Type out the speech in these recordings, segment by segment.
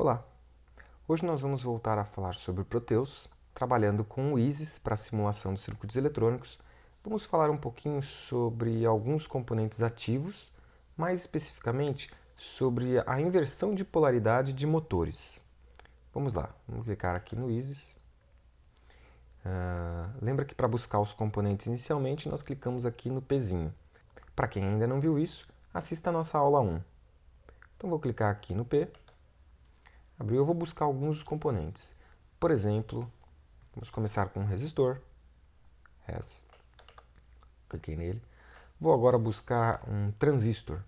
Olá! Hoje nós vamos voltar a falar sobre Proteus, trabalhando com o ISIS para a simulação de circuitos eletrônicos. Vamos falar um pouquinho sobre alguns componentes ativos, mais especificamente sobre a inversão de polaridade de motores. Vamos lá, vamos clicar aqui no ISIS. Lembra que para buscar os componentes inicialmente nós clicamos aqui no Pzinho. Para quem ainda não viu isso, assista a nossa aula 1. Então vou clicar aqui no P. Abriu, eu vou buscar alguns dos componentes. Por exemplo, vamos começar com um resistor. Res. Cliquei nele. Vou agora buscar um transistor.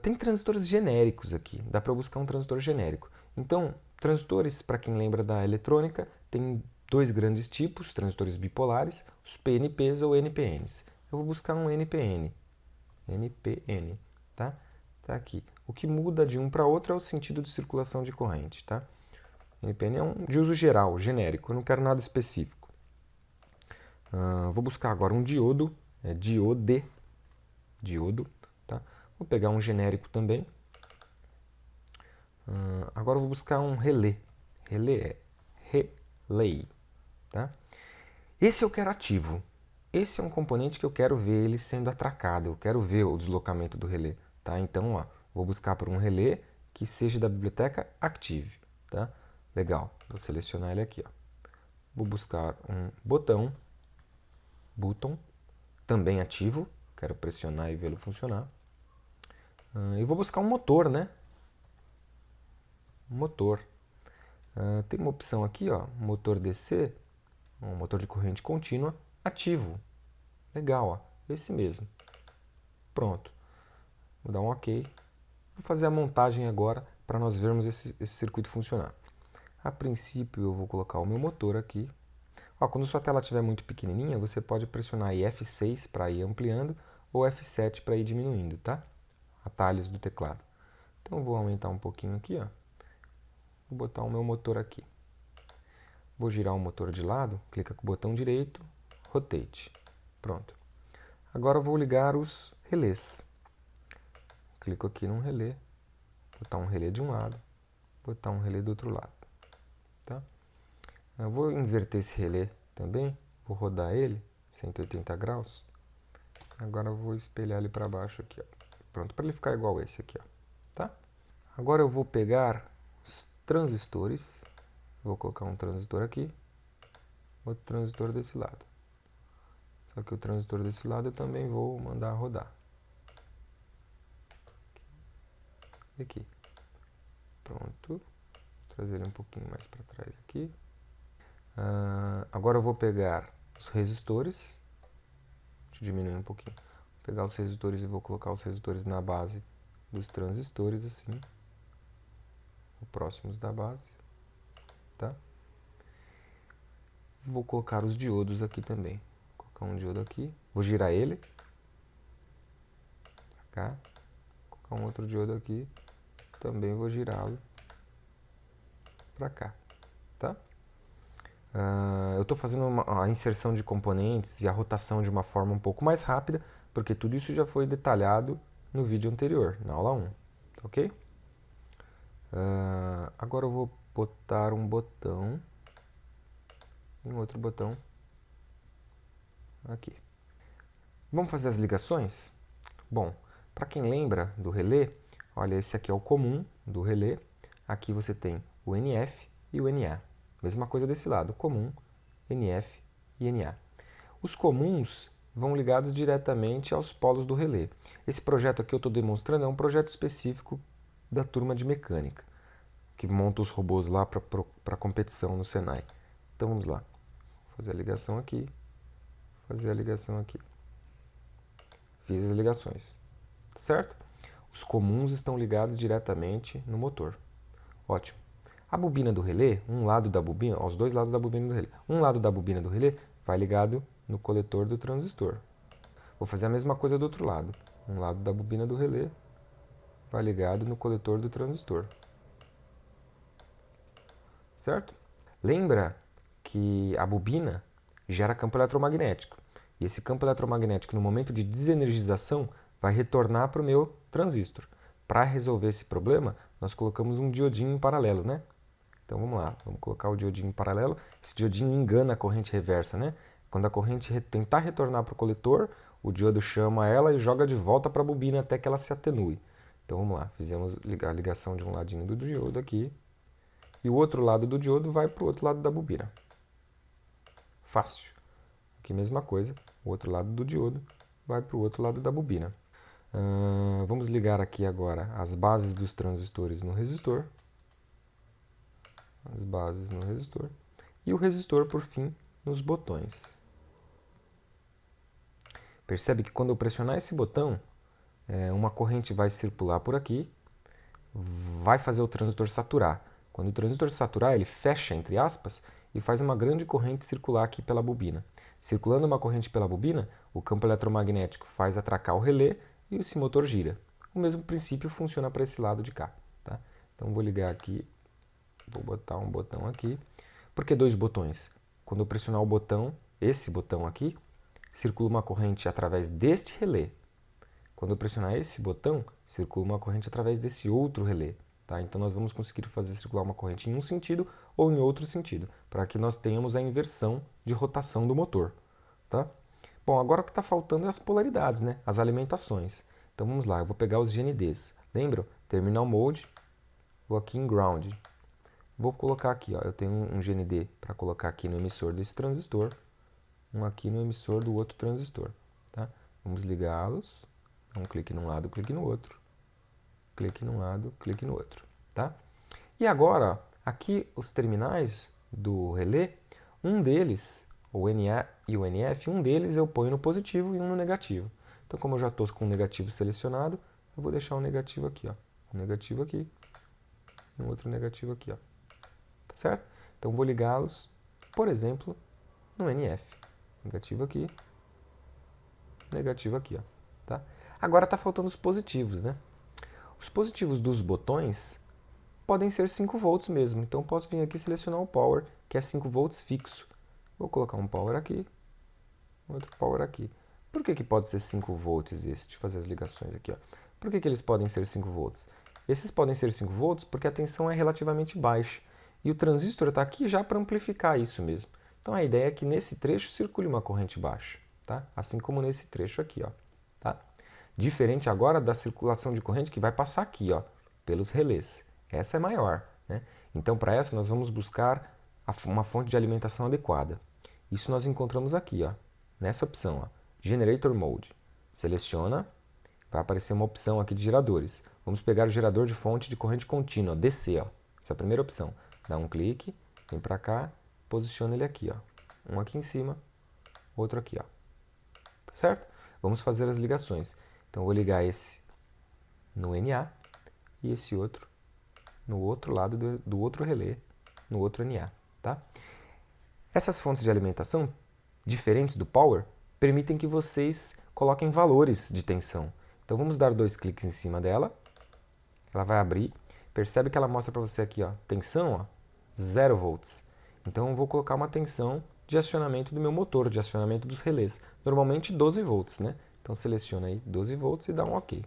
Tem transistores genéricos aqui. Dá para buscar um transistor genérico. Então, transistores, para quem lembra da eletrônica, tem dois grandes tipos, transistores bipolares, os PNPs ou NPNs. Eu vou buscar um NPN. NPN, tá? Tá aqui. O que muda de um para outro é o sentido de circulação de corrente, tá? NPN é um de uso geral, genérico, eu não quero nada específico. Vou buscar agora um diodo, diodo, tá? Vou pegar um genérico também. Agora eu vou buscar um relé, relay, tá? Esse eu quero ativo. Esse é um componente que eu quero ver ele sendo atracado, eu quero ver o deslocamento do relé, tá? Então, ó, vou buscar por um relé que seja da biblioteca Active, tá? Legal, vou selecionar ele aqui, ó. Vou buscar um botão, também ativo, quero pressionar e vê-lo funcionar. E vou buscar um motor, né? Motor. Tem uma opção aqui, ó, motor DC, um motor de corrente contínua, ativo. Legal, ó, esse mesmo. Pronto. Vou dar um OK. Vou fazer a montagem agora para nós vermos esse circuito funcionar. A princípio eu vou colocar o meu motor aqui. Ó, quando sua tela estiver muito pequenininha, você pode pressionar aí F6 para ir ampliando ou F7 para ir diminuindo, tá? Atalhos do teclado. Então eu vou aumentar um pouquinho aqui, ó. Vou botar o meu motor aqui. Vou girar o motor de lado, clica com o botão direito, Rotate. Pronto. Agora eu vou ligar os relés. Clico aqui num relé, botar um relé de um lado, botar um relé do outro lado. Tá? Eu vou inverter esse relé também, vou rodar ele 180 graus. Agora eu vou espelhar ele para baixo aqui, ó. Pronto, para ele ficar igual esse aqui, ó. Tá? Agora eu vou pegar os transistores, vou colocar um transistor aqui, outro transistor desse lado. Só que o transistor desse lado eu também vou mandar rodar. Aqui. Pronto. Vou trazer ele um pouquinho mais para trás aqui. Agora eu vou pegar os resistores. Deixa eu diminuir um pouquinho. Vou pegar os resistores e vou colocar os resistores na base dos transistores, assim. Próximos da base. Tá? Vou colocar os diodos aqui também. Vou colocar um diodo aqui. Vou girar ele. Pra cá. Vou colocar um outro diodo aqui. Também vou girá-lo para cá, tá? Eu estou fazendo a inserção de componentes e a rotação de uma forma um pouco mais rápida, porque tudo isso já foi detalhado no vídeo anterior, na aula 1, tá ok? Agora eu vou botar um botão e um outro botão aqui. Vamos fazer as ligações? Bom, para quem lembra do relé, olha, esse aqui é o comum do relé. Aqui você tem o NF e o NA. Mesma coisa desse lado, comum, NF e NA. Os comuns vão ligados diretamente aos polos do relé. Esse projeto aqui eu estou demonstrando é um projeto específico da turma de mecânica, que monta os robôs lá para competição no Senai. Então vamos lá. Vou fazer a ligação aqui, fazer a ligação aqui. Fiz as ligações, certo? Os comuns estão ligados diretamente no motor. Ótimo. A bobina do relé, um lado da bobina, os dois lados da bobina do relé. Um lado da bobina do relé vai ligado no coletor do transistor. Vou fazer a mesma coisa do outro lado. Um lado da bobina do relé vai ligado no coletor do transistor. Certo? Lembra que a bobina gera campo eletromagnético. E esse campo eletromagnético, no momento de desenergização, vai retornar para o meu transistor. Para resolver esse problema, nós colocamos um diodinho em paralelo, né? Então vamos lá, vamos colocar o diodinho em paralelo. Esse diodinho engana a corrente reversa, né? Quando a corrente tentar retornar para o coletor, o diodo chama ela e joga de volta para a bobina até que ela se atenue. Então vamos lá, fizemos a ligação de um ladinho do diodo aqui, e o outro lado do diodo vai para o outro lado da bobina. Fácil. Aqui mesma coisa, o outro lado do diodo vai para o outro lado da bobina. Vamos ligar aqui agora as bases dos transistores no resistor. As bases no resistor. E o resistor, por fim, nos botões. Percebe que quando eu pressionar esse botão, uma corrente vai circular por aqui, vai fazer o transistor saturar. Quando o transistor saturar, ele fecha, entre aspas, e faz uma grande corrente circular aqui pela bobina. Circulando uma corrente pela bobina, o campo eletromagnético faz atracar o relé e esse motor gira. O mesmo princípio funciona para esse lado de cá. Tá? Então vou ligar aqui, vou botar um botão aqui. Por que 2 botões? Quando eu pressionar o botão, esse botão aqui, circula uma corrente através deste relé. Quando eu pressionar esse botão, circula uma corrente através desse outro relé. Tá? Então nós vamos conseguir fazer circular uma corrente em um sentido ou em outro sentido, para que nós tenhamos a inversão de rotação do motor. Tá? Bom, agora o que está faltando é as polaridades, né? As alimentações. Então vamos lá, eu vou pegar os GNDs. Lembram? Terminal Mode, vou aqui em Ground. Vou colocar aqui, ó, eu tenho um GND para colocar aqui no emissor desse transistor, um aqui no emissor do outro transistor. Tá? Vamos ligá-los, dá um clique num lado, clique no outro. Clique num lado, clique no outro. Tá? E agora, aqui os terminais do relé, um deles, o NA e o NF, um deles eu ponho no positivo e um no negativo. Então, como eu já estou com o negativo selecionado, eu vou deixar o negativo aqui. Ó. Um negativo aqui e um outro negativo aqui. Ó. Tá certo? Então, vou ligá-los, por exemplo, no NF. Negativo aqui, negativo aqui. Ó. Tá? Agora está faltando os positivos, né? Os positivos dos botões podem ser 5 volts mesmo. Então, eu posso vir aqui e selecionar o power, que é 5 volts fixo. Vou colocar um power aqui, outro power aqui. Por que pode ser 5 volts esse? Deixa eu fazer as ligações aqui. Ó. Por que eles podem ser 5 volts? Esses podem ser 5 volts porque a tensão é relativamente baixa. E o transistor está aqui já para amplificar isso mesmo. Então, a ideia é que nesse trecho circule uma corrente baixa. Tá? Assim como nesse trecho aqui. Ó. Tá? Diferente agora da circulação de corrente que vai passar aqui, ó, pelos relés. Essa é maior. Né? Então, para essa, nós vamos buscar uma fonte de alimentação adequada. Isso nós encontramos aqui, ó, nessa opção, ó, Generator Mode. Seleciona, vai aparecer uma opção aqui de geradores. Vamos pegar o gerador de fonte de corrente contínua, DC, ó, essa é a primeira opção. Dá um clique, vem para cá, posiciona ele aqui, ó, um aqui em cima, outro aqui, ó. Tá certo? Vamos fazer as ligações. Então, eu vou ligar esse no NA e esse outro no outro lado do outro relé, no outro NA. Tá? Essas fontes de alimentação, diferentes do power, permitem que vocês coloquem valores de tensão. Então, vamos dar 2 cliques em cima dela. Ela vai abrir. Percebe que ela mostra para você aqui, ó, tensão, ó, 0 volts. Então, eu vou colocar uma tensão de acionamento do meu motor, de acionamento dos relés. Normalmente 12 volts, né? Então, seleciona aí 12 volts e dá um OK.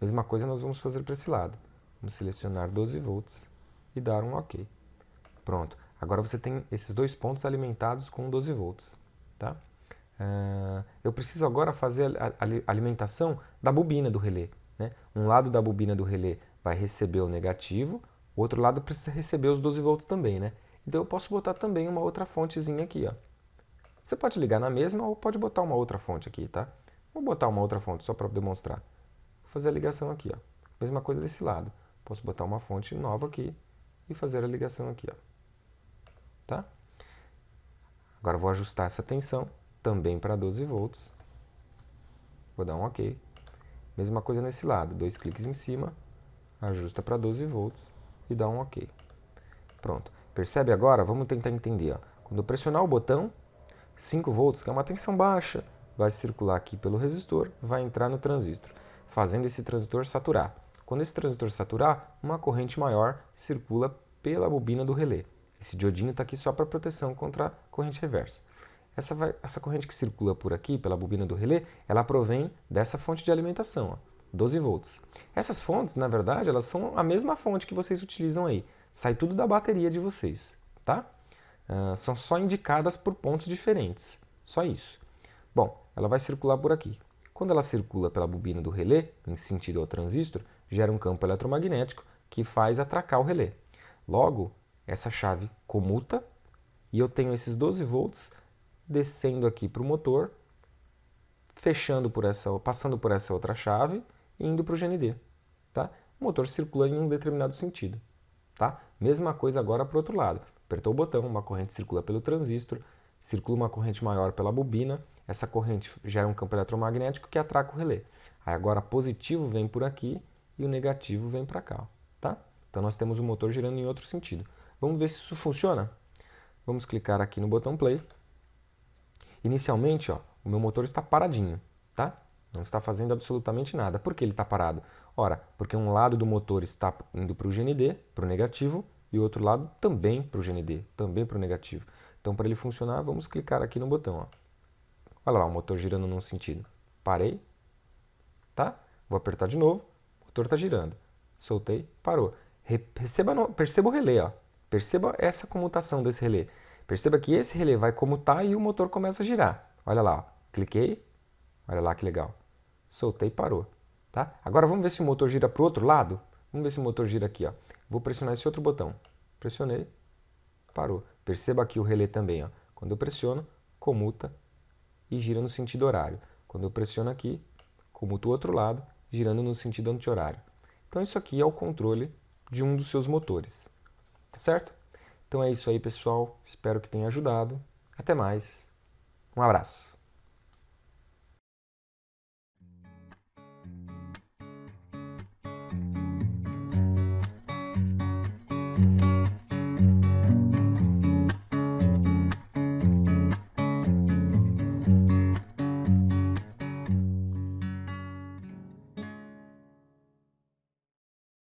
Mesma coisa nós vamos fazer para esse lado. Vamos selecionar 12 volts e dar um OK. Pronto. Agora você tem esses 2 pontos alimentados com 12 volts. Tá? Eu preciso agora fazer a alimentação da bobina do relé. Né? Um lado da bobina do relé vai receber o negativo, o outro lado precisa receber os 12 volts também. Né? Então eu posso botar também uma outra fontezinha aqui. Ó. Você pode ligar na mesma ou pode botar uma outra fonte aqui. Tá? Vou botar uma outra fonte só para demonstrar. Vou fazer a ligação aqui. Ó. Mesma coisa desse lado. Posso botar uma fonte nova aqui e fazer a ligação aqui. Ó. Tá? Agora vou ajustar essa tensão também para 12 volts. Vou dar um OK. Mesma coisa nesse lado. 2 cliques em cima, ajusta para 12 volts e dá um OK. Pronto. Percebe agora? Vamos tentar entender. Ó. Quando eu pressionar o botão, 5 volts, que é uma tensão baixa, vai circular aqui pelo resistor, vai entrar no transistor, fazendo esse transistor saturar. Quando esse transistor saturar, uma corrente maior circula pela bobina do relé. Esse diodinho está aqui só para proteção contra a corrente reversa. Essa corrente que circula por aqui, pela bobina do relé, ela provém dessa fonte de alimentação. Ó. 12 volts. Essas fontes, na verdade, elas são a mesma fonte que vocês utilizam aí. Sai tudo da bateria de vocês, tá? São só indicadas por pontos diferentes. Só isso. Bom, ela vai circular por aqui. Quando ela circula pela bobina do relé, em sentido ao transistor, gera um campo eletromagnético que faz atracar o relé. Logo, essa chave comuta e eu tenho esses 12 volts descendo aqui para o motor, passando por essa outra chave e indo para o GND. Tá? O motor circula em um determinado sentido. Tá? Mesma coisa agora para o outro lado. Apertou o botão, uma corrente circula pelo transistor, circula uma corrente maior pela bobina, essa corrente gera um campo eletromagnético que atraca o relé. Aí agora positivo vem por aqui e o negativo vem para cá. Tá? Então nós temos o motor girando em outro sentido. Vamos ver se isso funciona? Vamos clicar aqui no botão play. Inicialmente, ó, o meu motor está paradinho, tá? Não está fazendo absolutamente nada. Por que ele está parado? Ora, porque um lado do motor está indo para o GND, para o negativo, e o outro lado também para o GND, também para o negativo. Então, para ele funcionar, vamos clicar aqui no botão. Ó. Olha lá, o motor girando num sentido. Parei, tá? Vou apertar de novo, o motor está girando. Soltei, parou. Perceba o relé, ó. Perceba essa comutação desse relé. Perceba que esse relé vai comutar e o motor começa a girar. Olha lá, ó. Cliquei, olha lá que legal. Soltei e parou. Tá? Agora vamos ver se o motor gira para o outro lado. Vamos ver se o motor gira aqui. Ó. Vou pressionar esse outro botão. Pressionei, parou. Perceba aqui o relé também. Ó. Quando eu pressiono, comuta e gira no sentido horário. Quando eu pressiono aqui, comuta o outro lado, girando no sentido anti-horário. Então isso aqui é o controle de um dos seus motores. Tá certo? Então é isso aí, pessoal. Espero que tenha ajudado. Até mais. Um abraço.